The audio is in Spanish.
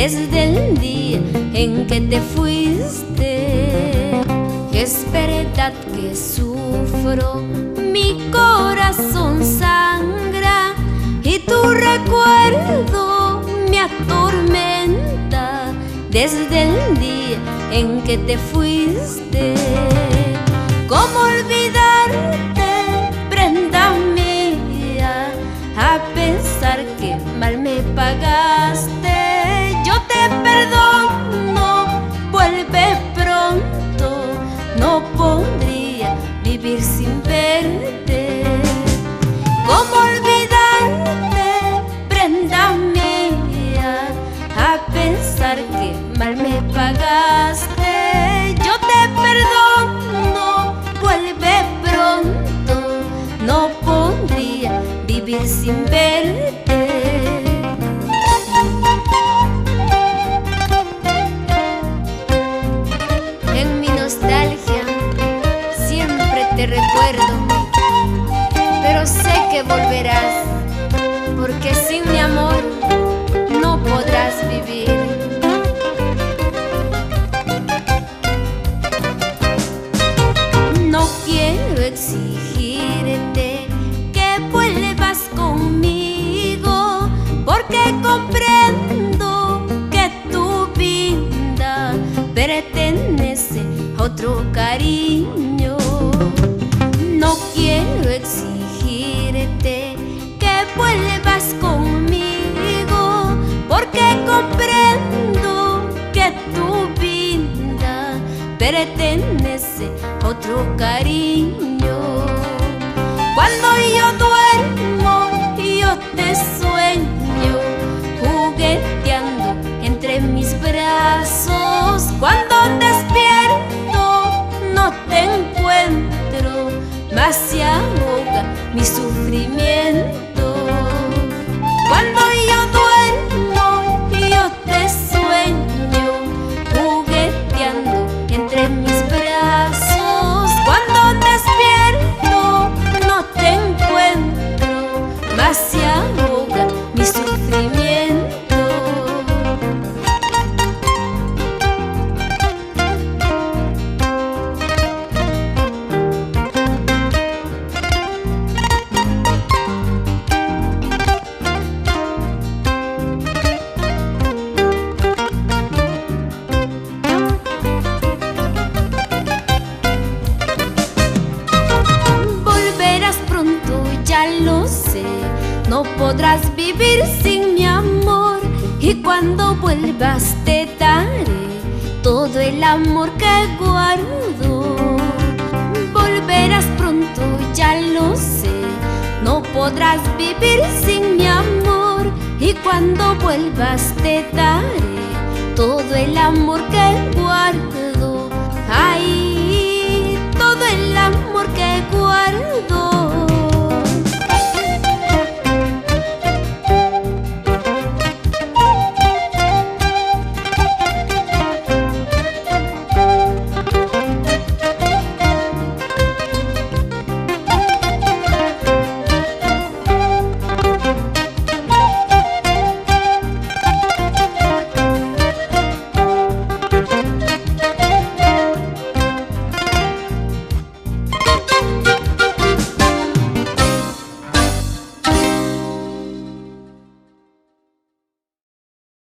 desde el día en que te fuiste. Es verdad que sufro, mi corazón sangra y tu recuerdo me atormenta desde el día en que te fuiste. ¿Cómo olvidarte, prenda mía, a pesar que mal me pagaste? Yo te perdono, vuelve pronto, no podría vivir sin verte. ¿Cómo olvidarte, prenda mía, a pesar que mal me pagaste? Yo te perdono, vuelve pronto, no podría vivir sin verte. En mi nostalgia siempre te recuerdo, pero sé que volverás, porque sin mi amor no podrás vivir. No quiero exigirte que vuelvas conmigo, porque comprendo que tu vida pertenece a otro cariño. No quiero exigirte que vuelvas conmigo, porque comprendo que tu vida pertenece a otro cariño. Cuando yo duermo, yo te sueño, jugueteando entre mis brazos. Cuando despierto, no te encuentro, más se ahoga mi sufrimiento. Cuando yo duermo, yo te sueño, jugueteando entre mis brazos. Cuando despierto, no te encuentro, más se ahoga mi sufrimiento. Ya lo sé, no podrás vivir sin mi amor, y cuando vuelvas te daré todo el amor que guardo. Volverás pronto, ya lo sé, no podrás vivir sin mi amor, y cuando vuelvas te daré todo el amor que guardo. Ay,